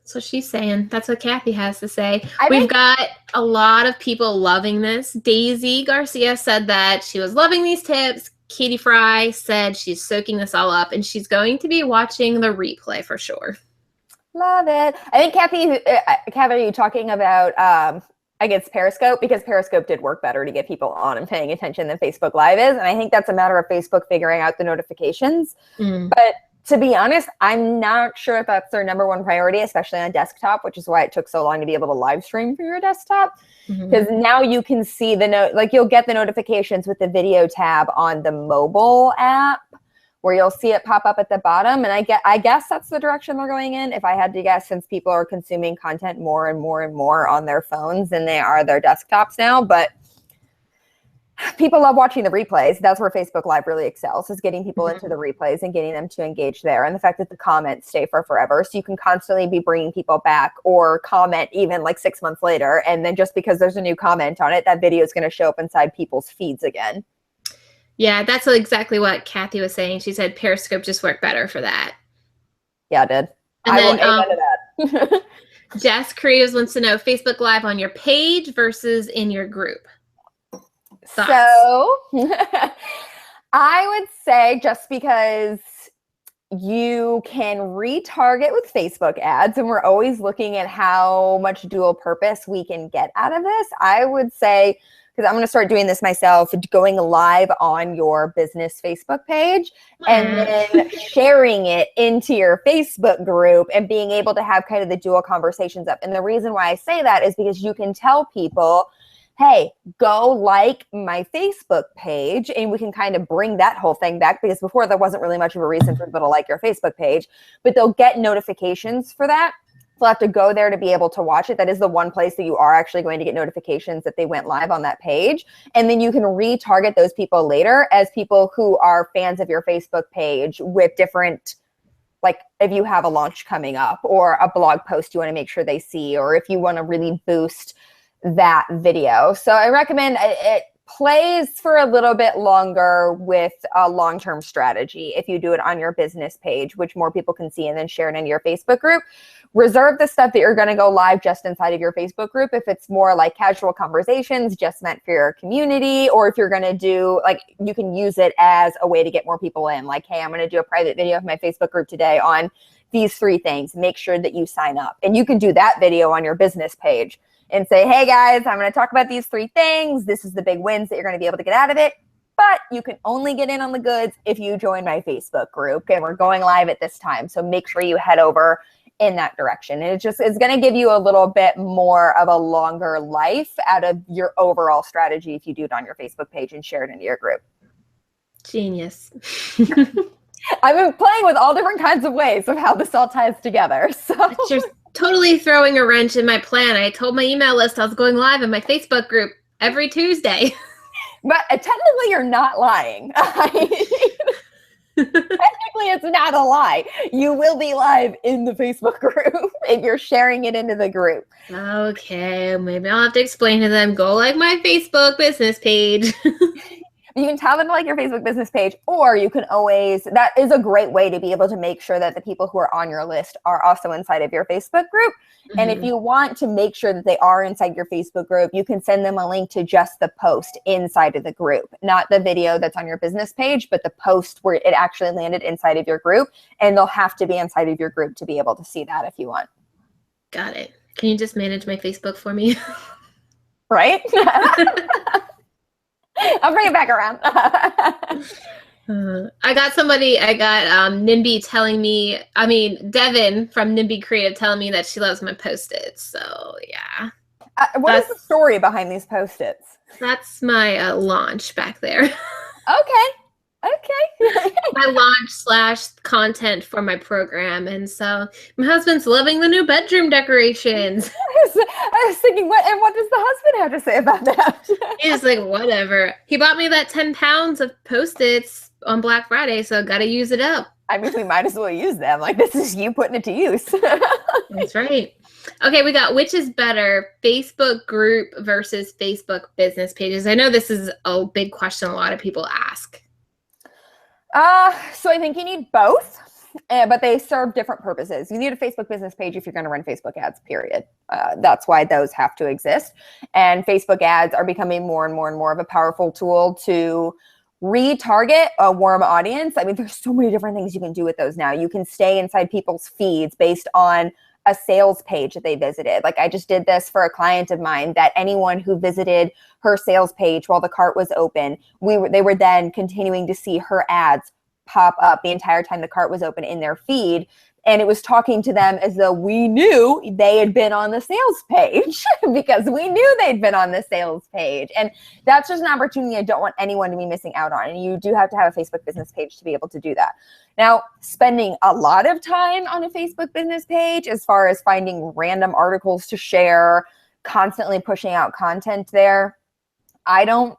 So she's saying, that's what Kathy has to say. We've got a lot of people loving this. Daisy Garcia said that she was loving these tips. Katie Fry said she's soaking this all up, and she's going to be watching the replay for sure. Love it. I think, Kathy, are you talking about against Periscope? Because Periscope did work better to get people on and paying attention than Facebook Live is. And I think that's a matter of Facebook figuring out the notifications. But to be honest, I'm not sure if that's their number one priority, especially on desktop, which is why it took so long to be able to live stream for your desktop. Because now you can see the you'll get the notifications with the video tab on the mobile app, where you'll see it pop up at the bottom. And I guess that's the direction they're going in, if I had to guess, since people are consuming content more and more and more on their phones than they are their desktops now. But people love watching the replays. That's where Facebook Live really excels, is getting people into the replays and getting them to engage there. And the fact that the comments stay for forever. So you can constantly be bringing people back or comment even like 6 months later. And then just because there's a new comment on it, that video is going to show up inside people's feeds again. Yeah, that's exactly what Kathy was saying. She said Periscope just worked better for that. Yeah, it did. And I then, will amen to that. Jess Creatives wants to know Facebook Live on your page versus in your group. Thoughts? So I would say, just because you can retarget with Facebook ads, and we're always looking at how much dual purpose we can get out of this, I would say, because I'm going to start doing this myself, going live on your business Facebook page and then sharing it into your Facebook group and being able to have kind of the dual conversations up. And the reason why I say that is because you can tell people, hey, go like my Facebook page, and we can kind of bring that whole thing back, because before there wasn't really much of a reason for people to like your Facebook page, but they'll get notifications for that. They'll have to go there to be able to watch it. That is the one place that you are actually going to get notifications that they went live on that page. And then you can retarget those people later as people who are fans of your Facebook page with different, like if you have a launch coming up or a blog post you want to make sure they see, or if you want to really boost that video. So I recommend it plays for a little bit longer with a long-term strategy if you do it on your business page, which more people can see, and then share it in your Facebook group. Reserve the stuff that you're going to go live just inside of your Facebook group if it's more like casual conversations just meant for your community, or if you're going to do, like, you can use it as a way to get more people in. Like, hey, I'm going to do a private video of my Facebook group today on these 3 things. Make sure that you sign up. And you can do that video on your business page and say, hey guys, I'm going to talk about these 3 things. This is the big wins that you're going to be able to get out of it. But you can only get in on the goods if you join my Facebook group. And we're going live at this time. So make sure you head over in that direction. And it's going to give you a little bit more of a longer life out of your overall strategy if you do it on your Facebook page and share it into your group. Genius. I've been playing with all different kinds of ways of how this all ties together. So you're totally throwing a wrench in my plan. I told my email list I was going live in my Facebook group every Tuesday. But technically you're not lying. Technically, it's not a lie. You will be live in the Facebook group if you're sharing it into the group. Okay, maybe I'll have to explain to them, go like my Facebook business page. You can tell them to like your Facebook business page, or you can always, that is a great way to be able to make sure that the people who are on your list are also inside of your Facebook group. Mm-hmm. And if you want to make sure that they are inside your Facebook group, you can send them a link to just the post inside of the group, not the video that's on your business page, but the post where it actually landed inside of your group. And they'll have to be inside of your group to be able to see that if you want. Got it. Can you just manage my Facebook for me? Right? I'll bring it back around. I got NIMBY telling me, Devin from NIMBY Creative telling me that she loves my Post-its. So yeah. What is the story behind these Post-its? That's my launch back there. Okay. My launch / content for my program. And so my husband's loving the new bedroom decorations. I was thinking, what does the husband have to say about that? He's like, whatever. He bought me that 10 pounds of Post-its on Black Friday, so got to use it up. I mean, we might as well use them. Like, this is you putting it to use. That's right. Okay, we got, which is better, Facebook group versus Facebook business pages? I know this is a big question a lot of people ask. So I think you need both, but they serve different purposes. You need a Facebook business page if you're going to run Facebook ads, period. That's why those have to exist. And Facebook ads are becoming more and more and more of a powerful tool to retarget a warm audience. I mean, there's so many different things you can do with those now. You can stay inside people's feeds based on a sales page that they visited. Like, I just did this for a client of mine, that anyone who visited her sales page while the cart was open, they were then continuing to see her ads pop up the entire time the cart was open in their feed. And it was talking to them as though we knew they had been on the sales page because we knew they'd been on the sales page. And that's just an opportunity I don't want anyone to be missing out on. And you do have to have a Facebook business page to be able to do that. Now, spending a lot of time on a Facebook business page as far as finding random articles to share, constantly pushing out content there, I don't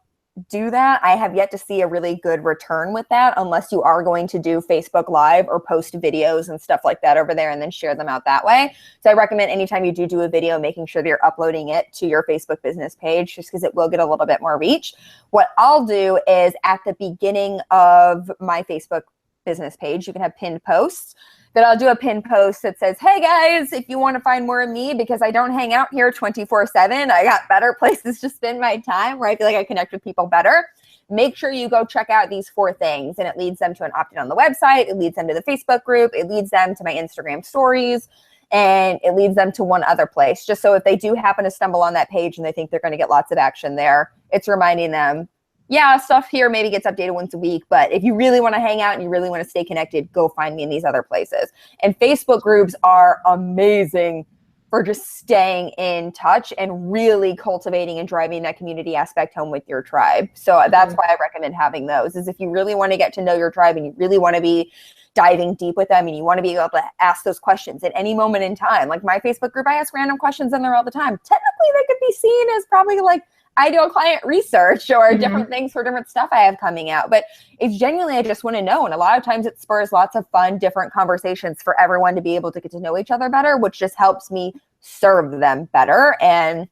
do that. I have yet to see a really good return with that unless you are going to do Facebook Live or post videos and stuff like that over there and then share them out that way. So I recommend anytime you do a video, making sure that you're uploading it to your Facebook business page just because it will get a little bit more reach. What I'll do is at the beginning of my Facebook business page, you can have pinned posts. That I'll do a pinned post that says, hey guys, if you want to find more of me, because I don't hang out here 24/7, I got better places to spend my time where I feel like I connect with people better. Make sure you go check out these 4 things. And it leads them to an opt-in on the website. It leads them to the Facebook group. It leads them to my Instagram stories. And it leads them to one other place. Just so if they do happen to stumble on that page and they think they're going to get lots of action there, it's reminding them, yeah, stuff here maybe gets updated once a week, but if you really want to hang out and you really want to stay connected, go find me in these other places. And Facebook groups are amazing for just staying in touch and really cultivating and driving that community aspect home with your tribe. So that's why I recommend having those, is if you really want to get to know your tribe and you really want to be diving deep with them and you want to be able to ask those questions at any moment in time. Like my Facebook group, I ask random questions in there all the time. Technically, they could be seen as probably like ideal client research or different things for different stuff I have coming out. But it's genuinely, I just want to know. And a lot of times it spurs lots of fun, different conversations for everyone to be able to get to know each other better, which just helps me serve them better and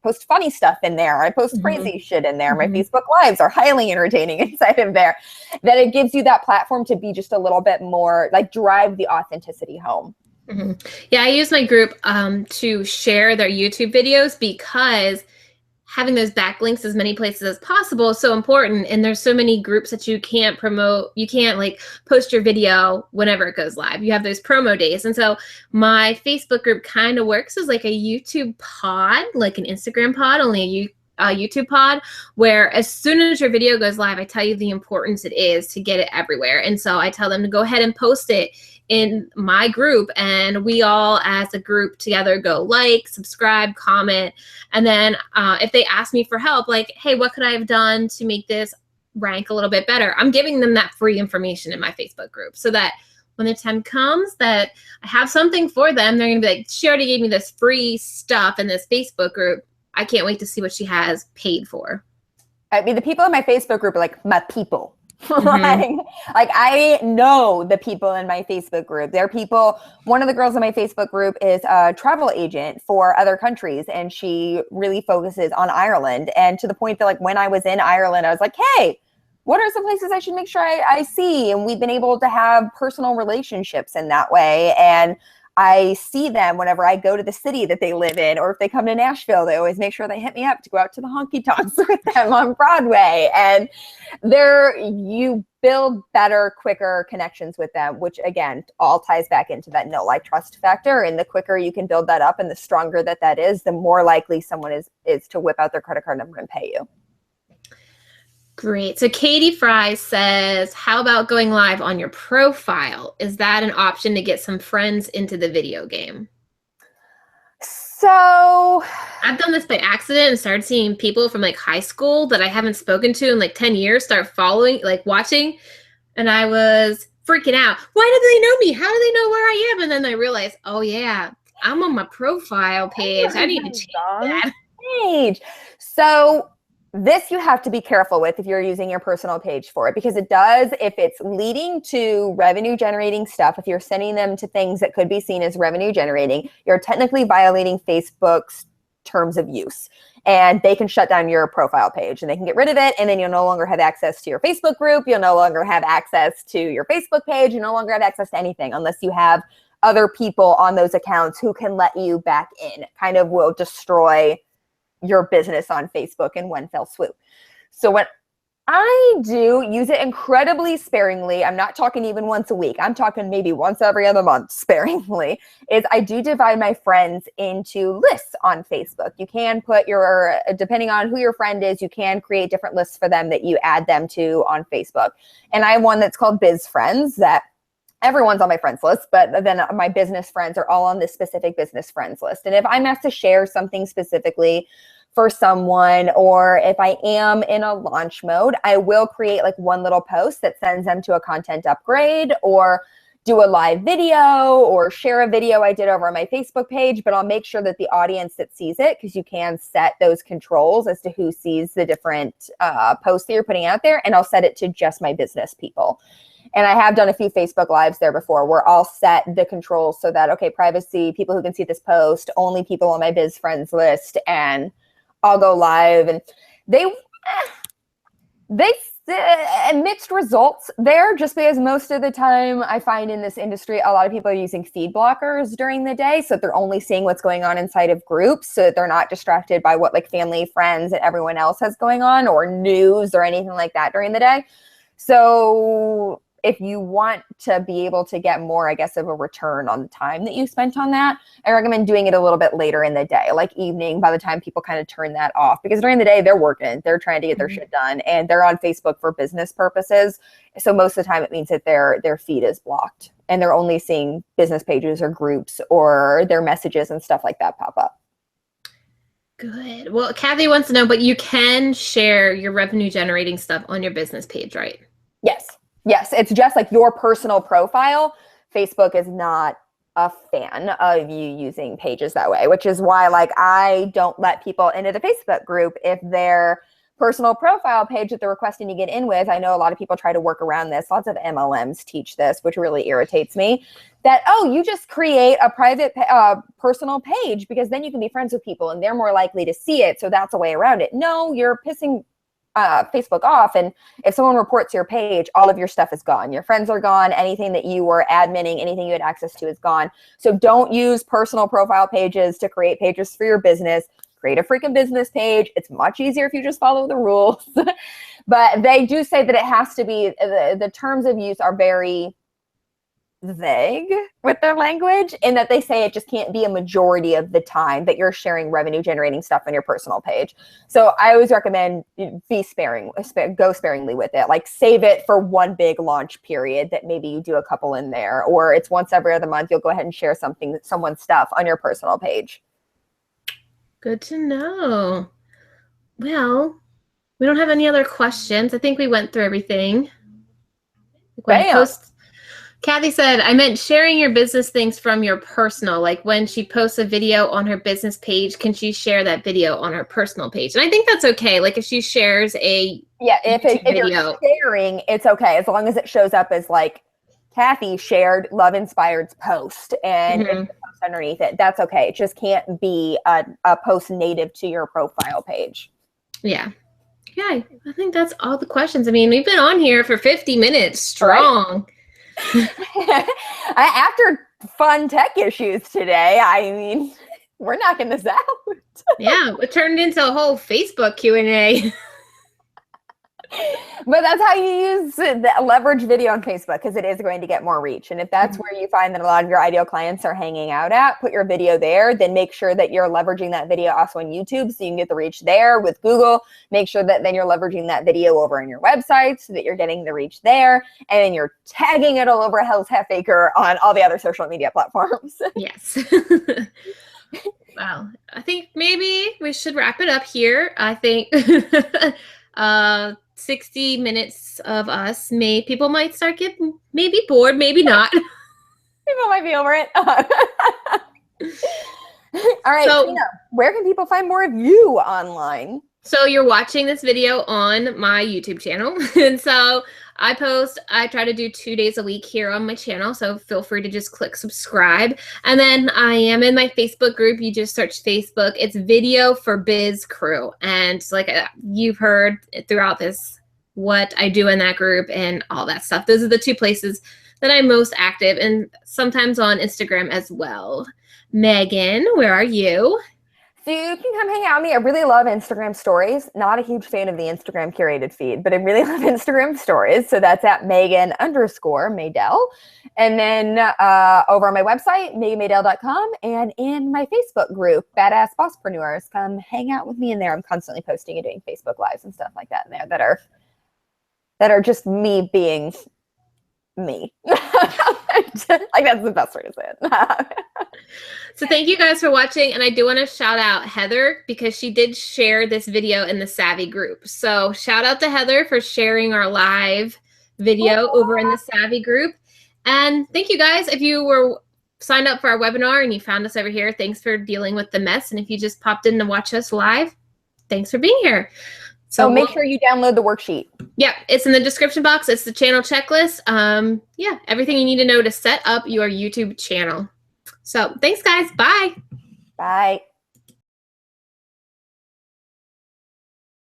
post funny stuff in there. I post crazy shit in there. My Facebook Lives are highly entertaining inside of there. That it gives you that platform to be just a little bit more, like drive the authenticity home. Yeah, I use my group to share their YouTube videos because having those backlinks as many places as possible is so important. And there's so many groups that you can't promote. You can't like post your video whenever it goes live. You have those promo days. And so my Facebook group kind of works as like a YouTube pod, like an Instagram pod, only a YouTube pod, where as soon as your video goes live, I tell you the importance it is to get it everywhere. And so I tell them to go ahead and post it in my group, and we all as a group together go like, subscribe, comment. And then if they ask me for help, like, hey, what could I have done to make this rank a little bit better? I'm giving them that free information in my Facebook group so that when the time comes that I have something for them, they're going to be like, she already gave me this free stuff in this Facebook group. I can't wait to see what she has paid for. I mean, the people in my Facebook group are like my people. like I know the people in my Facebook group. They're people, one of the girls in my Facebook group is a travel agent for other countries, and she really focuses on Ireland. And to the point that like when I was in Ireland, I was like, hey, what are some places I should make sure I see? And we've been able to have personal relationships in that way. And I see them whenever I go to the city that they live in, or if they come to Nashville, they always make sure they hit me up to go out to the honky tonks with them on Broadway. And you build better, quicker connections with them, which again, all ties back into that know, like, trust factor. And the quicker you can build that up and the stronger that is, the more likely someone is to whip out their credit card number and pay you. Great. So Katie Fry says, how about going live on your profile? Is that an option to get some friends into the video game? So I've done this by accident and started seeing people from like high school that I haven't spoken to in like 10 years start following, like watching. And I was freaking out. Why do they know me? How do they know where I am? And then I realized, oh yeah, I'm on my profile page. I need to change that. Page. So this you have to be careful with if you're using your personal page for it, because it does, if it's leading to revenue generating stuff, if you're sending them to things that could be seen as revenue generating, you're technically violating Facebook's terms of use, and they can shut down your profile page and they can get rid of it. And then you'll no longer have access to your Facebook group. You'll no longer have access to your Facebook page. You no longer have access to anything unless you have other people on those accounts who can let you back in. It kind of will destroy your business on Facebook in one fell swoop. So what I do use it incredibly sparingly. I'm not talking even once a week. I'm talking maybe once every other month sparingly. Is I do divide my friends into lists on Facebook. You can put your, depending on who your friend is, you can create different lists for them that you add them to on Facebook. And I have one that's called Biz Friends that everyone's on my friends list, but then my business friends are all on this specific business friends list. And if I'm asked to share something specifically for someone, or if I am in a launch mode, I will create like one little post that sends them to a content upgrade, or do a live video, or share a video I did over on my Facebook page, but I'll make sure that the audience that sees it, because you can set those controls as to who sees the different posts that you're putting out there, and I'll set it to just my business people. And I have done a few Facebook Lives there before where I'll set the controls so that, okay, privacy, people who can see this post, only people on my biz friends list, and I'll go live. And they mixed results there, just because most of the time I find in this industry, a lot of people are using feed blockers during the day. So they're only seeing what's going on inside of groups, so that they're not distracted by what like family, friends, and everyone else has going on, or news or anything like that during the day. So if you want to be able to get more, I guess, of a return on the time that you spent on that, I recommend doing it a little bit later in the day, like evening, by the time people kind of turn that off. Because during the day, they're working, they're trying to get their shit done, and they're on Facebook for business purposes. So most of the time, it means that their feed is blocked, and they're only seeing business pages or groups or their messages and stuff like that pop up. Good. Well, Kathy wants to know, but you can share your revenue generating stuff on your business page, right? Yes. Yes, it's just like your personal profile. Facebook is not a fan of you using pages that way, which is why like I don't let people into the Facebook group if their personal profile page that they're requesting to get in with. I know a lot of people try to work around this. Lots of MLMs teach this, which really irritates me. That, oh, you just create a private personal page because then you can be friends with people and they're more likely to see it. So that's a way around it. No, you're pissing Facebook off, and if someone reports your page, all of your stuff is gone. Your friends are gone. Anything that you were adminning, anything you had access to is gone. So don't use personal profile pages to create pages for your business. Create a freaking business page. It's much easier if you just follow the rules. But they do say that it has to be, the terms of use are very vague with their language, in that they say it just can't be a majority of the time that you're sharing revenue generating stuff on your personal page. So I always recommend go sparingly with it. Like save it for one big launch period that maybe you do a couple in there, or it's once every other month you'll go ahead and share someone's stuff on your personal page. Good to know. Well, we don't have any other questions. I think we went through everything. Kathy said, I meant sharing your business things from your personal, like when she posts a video on her business page, can she share that video on her personal page? And I think that's okay. Like if she shares if you're sharing, it's okay. As long as it shows up as like Kathy shared Love Inspired's post and it's the post underneath it, that's okay. It just can't be a post native to your profile page. Yeah. Yeah, I think that's all the questions. I mean, we've been on here for 50 minutes strong. Right. After fun tech issues today, I mean, we're knocking this out. Yeah, it turned into a whole Facebook Q&A. But that's how you use the leverage video on Facebook, because it is going to get more reach. And if that's where you find that a lot of your ideal clients are hanging out at, put your video there. Then make sure that you're leveraging that video also on YouTube so you can get the reach there. With Google, make sure that then you're leveraging that video over on your website so that you're getting the reach there. And then you're tagging it all over Hell's Half Acre on all the other social media platforms. Yes. Wow. I think maybe we should wrap it up here. I think 60 minutes of us, people might start getting maybe bored, maybe not. People might be over it. All right, so, Trena, where can people find more of you online? So you're watching this video on my YouTube channel. And so I try to do 2 days a week here on my channel. So feel free to just click subscribe. And then I am in my Facebook group. You just search Facebook. It's Video for Biz Crew. And like you've heard throughout this, what I do in that group and all that stuff. Those are the two places that I'm most active, and sometimes on Instagram as well. Megan, where are you? So you can come hang out with me. I really love Instagram stories. Not a huge fan of the Instagram curated feed, but I really love Instagram stories. So that's at Meghan_Maydell. And then over on my website, meganmaydell.com, and in my Facebook group, Badass Bosspreneurs. Come hang out with me in there. I'm constantly posting and doing Facebook Lives and stuff like that in there that are just me being me. Like, that's the best way to say it. So thank you guys for watching, and I do want to shout out Heather because she did share this video in the Savvy group. So shout out to Heather for sharing our live video over in the Savvy group. And thank you guys. If you were signed up for our webinar and you found us over here, thanks for dealing with the mess. And if you just popped in to watch us live, thanks for being here. So make sure you download the worksheet. Yeah, it's in the description box. It's the channel checklist. Yeah, everything you need to know to set up your YouTube channel. So thanks, guys. Bye. Bye.